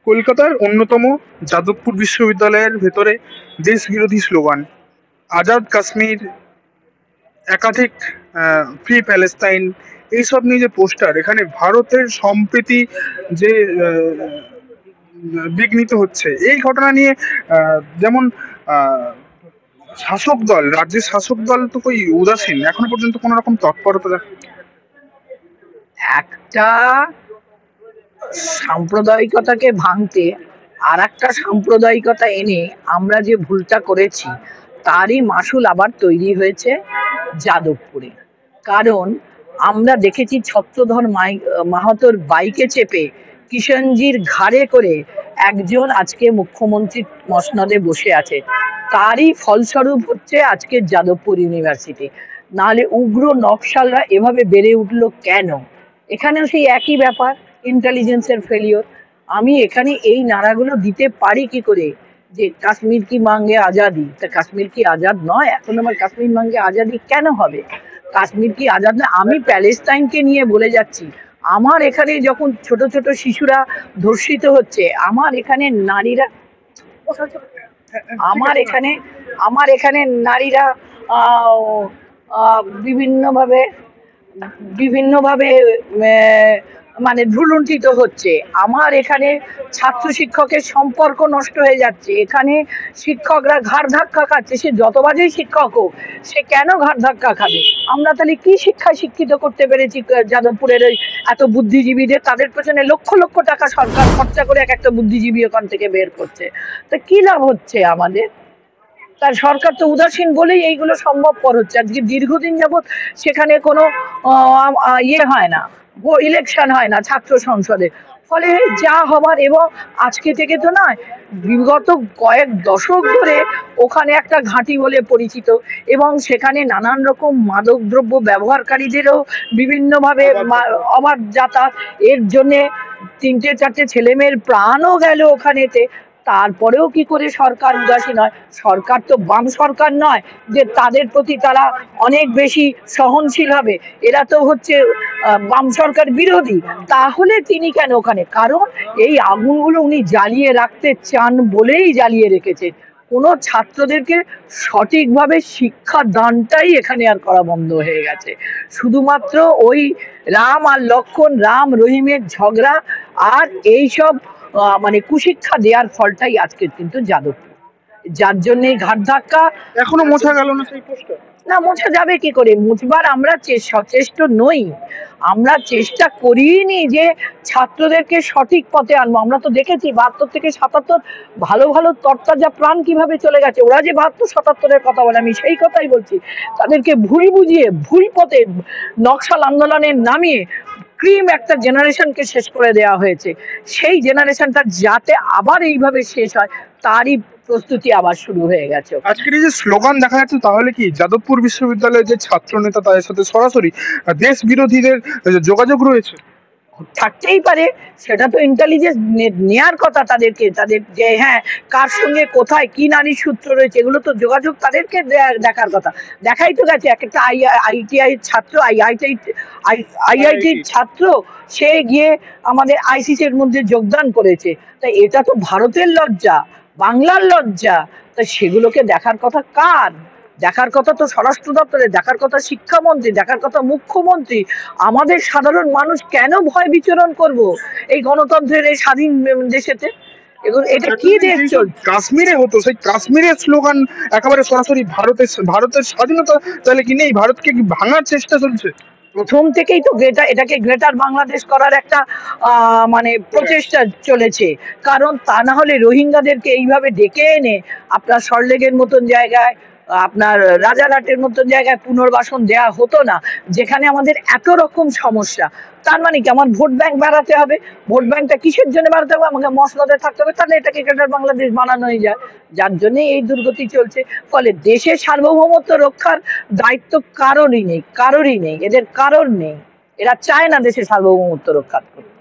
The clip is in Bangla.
কলকাতার অন্যতম যাদবপুর বিশ্ববিদ্যালয়ের ভেতরে দেশ বিরোধী স্লোগান, আজাদ কাশ্মীর, একাধিক ফ্রি প্যালেস্তাইন, এইসব নিয়ে যে পোস্টার, এখানে ভারতের সম্প্রীতি যে বিঘ্নিত হচ্ছে এই ঘটনা নিয়ে যেমন আহ, শাসক দল, রাজ্যের শাসক দল তো কই উদাসীন, এখনো পর্যন্ত কোনো রকম তৎপরতা একটা সাম্প্রদায়িকতাকে ভাঙতে আর একটা সাম্প্রদায়িকতা এনে আমরা যে ভুলটা করেছি তারই মাসুল আবার তৈরি হয়েছে যাদবপুরে। কারণ আমরা দেখেছি ছত্রধর মাহাতোর বাইকে চেপে কিষণজির ঘাড়ে করে একজন আজকে মুখ্যমন্ত্রীর মসনদে বসে আছে, তারই ফলস্বরূপ হচ্ছে আজকে যাদবপুর ইউনিভার্সিটি। নাহলে উগ্র নকশালরা এভাবে বেড়ে উঠলো কেন? এখানেও সেই একই ব্যাপার, ইন্টেলিজেন্সের ফেলিওর। আমি এখানে এই নারাগুলো দিতে পারি কি করে যে কাশ্মীর কি মাঙ্গে আজাদি? তা কাশ্মীর কি আজাদ নয়? এখন আমার কাশ্মীর মাঙ্গে আজাদি কেন হবে? কাশ্মীর কি আজাদ না? আমি প্যালেস্তাইনকে নিয়ে বলে যাচ্ছি, আমার এখানে যখন ছোট ছোট শিশুরা ধর্ষিত হচ্ছে, আমার এখানে নারীরা আমার এখানে আমার এখানে নারীরা আহ, আহ, বিভিন্নভাবে বিভিন্নভাবে মানে ভ্রুলুণ্ঠিত হচ্ছে, আমার এখানে ছাত্র শিক্ষকের সম্পর্ক নষ্ট হয়ে যাচ্ছে, এখানে শিক্ষকরা ঘাড় ধাক্কা খাচ্ছে। সে যত বাজেই শিক্ষক হোক, সে কেন ঘাড় ধাক্কা খাবে? আমরা তাহলে কি শিক্ষায় শিক্ষিত করতে পেরেছি যাদবপুরের ওই এত বুদ্ধিজীবীদের? তাদের পেছনে লক্ষ লক্ষ টাকা সরকার খরচা করে এক একটা বুদ্ধিজীবী ওখান থেকে বের করছে। তো কি লাভ হচ্ছে আমাদের? তার সরকার তো উদাসীন বলেই এইগুলো সম্ভবপর হচ্ছে। আজকে দীর্ঘদিন যাবৎ সেখানে কোনো ইয়ে হয় না, ইলেকশন হয় না ছাত্র সংসদে, ফলে যা হবার। এবং আজকে থেকে তো নয়, বিগত কয়েক দশক ধরে ওখানে একটা ঘাঁটি বলে পরিচিত, এবং সেখানে নানান রকম মাদক দ্রব্য ব্যবহারকারীদেরও বিভিন্নভাবে অবাধ যাতায়াত, এর জন্যে তিনটে চারটে ছেলেমেয়ের প্রাণও গেল ওখানেতে। তারপরেও কি করে সরকার উদাসীন হয়? সরকার তো বাম সরকার নয় যে তাদের প্রতি তারা অনেক বেশি সহনশীল হবে, এরা তো হচ্ছে বাম সরকার বিরোধী। তাহলে তিনি কেন ওখানে? কারণ এই আগুনগুলো উনি জ্বালিয়ে রাখতে চান বলেই জ্বালিয়ে রেখেছেন। কোনো ছাত্রদেরকে সঠিকভাবে শিক্ষা দানটাই এখানে আর করা বন্ধ হয়ে গেছে। শুধুমাত্র ওই রাম আর লক্ষণ, রাম রহিমের ঝগড়া আর এইসব মানে কুশিক্ষা দেওয়ার ফলটাই আজকে কিন্তু যাদবপুর, যার জন্য ঘাট ধাক্কা। এখনো মোছা গেল না সেই পোস্টার? না, মোছা যাবে কি করে? মুছবার আমরা সচেষ্ট নই, আমরা চেষ্টা করিনি যে ছাত্রদেরকে সঠিক পথে আনবো। আমরা তো দেখেছি 72 থেকে 77 ভালো ভালো তরতাজা প্রাণ কিভাবে চলে গেছে। ওরা যে 72-77-এর কথা বলে, আমি সেই কথাই বলছি। তাদেরকে ভুল বুঝিয়ে ভুল পথে নকশাল আন্দোলনের নামিয়ে ক্রিম একটা জেনারেশনকে শেষ করে দেওয়া হয়েছে। সেই জেনারেশনটা যাতে আবার এইভাবে শেষ হয় তারই প্রস্তুতি আবার শুরু হয়ে গেছে। আজকের এই যে স্লোগান দেখা যাচ্ছে, তাহলে কি যাদবপুর বিশ্ববিদ্যালয়ের যে ছাত্র নেতা তাদের সাথে সরাসরি দেশ বিরোধীদের যোগাযোগ রয়েছে? থাকতেই পারে, সেটা তো ইন্টেলিজেন্স নেয়ার কথা তাদেরকে, তাদের যে হ্যাঁ কার সঙ্গে কোথায় কি নারীর সূত্র রয়েছে, এগুলো তো যোগাযোগ তাদেরকে দেখার কথা। দেখাই তো গেছে, এক একটা আইটিআই ছাত্র, আইআইটির ছাত্র, সে গিয়ে আমাদের আইসিসির মধ্যে যোগদান করেছে। তাই এটা তো ভারতের লজ্জা, বাংলার লজ্জা। তাই সেগুলোকে দেখার কথা কার? দেখার কথা তো স্বরাষ্ট্র দপ্তরে, দেখার কথা শিক্ষামন্ত্রী, দেখার কথা মুখ্যমন্ত্রী। আমাদের সাধারণ মানুষ কেন ভয় বিচরণ করব এই গণতন্ত্রের এই স্বাধীন দেশেতে? এটা কি দেশ চলছে? কাশ্মীরে হতো, সেই কাশ্মীরের স্লোগান একেবারে সরাসরি ভারতের স্বাধীনতা তাহলে কি নেই? ভারতকে কি ভাঙার চেষ্টা চলছে? প্রথম থেকেই তো এটাকে গ্রেটার বাংলাদেশ করার একটা মানে প্রচেষ্টা চলেছে। কারণ তা না হলে রোহিঙ্গাদেরকে এইভাবে ডেকে এনে আপনার সল্টলেকের মতন জায়গায়, আপনার রাজারহাটের মতন জায়গায় পুনর্বাসন দেওয়া হতো না, যেখানে আমাদের এত রকম সমস্যা। তার মানে কি আমার ভোট ব্যাংক বাড়াতে হবে? ভোট ব্যাংকটা কিসের জন্য বাড়াতে হবে? আমাকে মসনদে থাকতে হবে, তাহলে এটাকে গ্রেটার বাংলাদেশ বানানোই যায়। যার জন্য এই দুর্গতি চলছে। ফলে দেশের সার্বভৌমত্ব রক্ষার দায়িত্ব কারোরই নেই, এদের কারোর নেই। এরা চায় না দেশের সার্বভৌমত্ব রক্ষা করতে।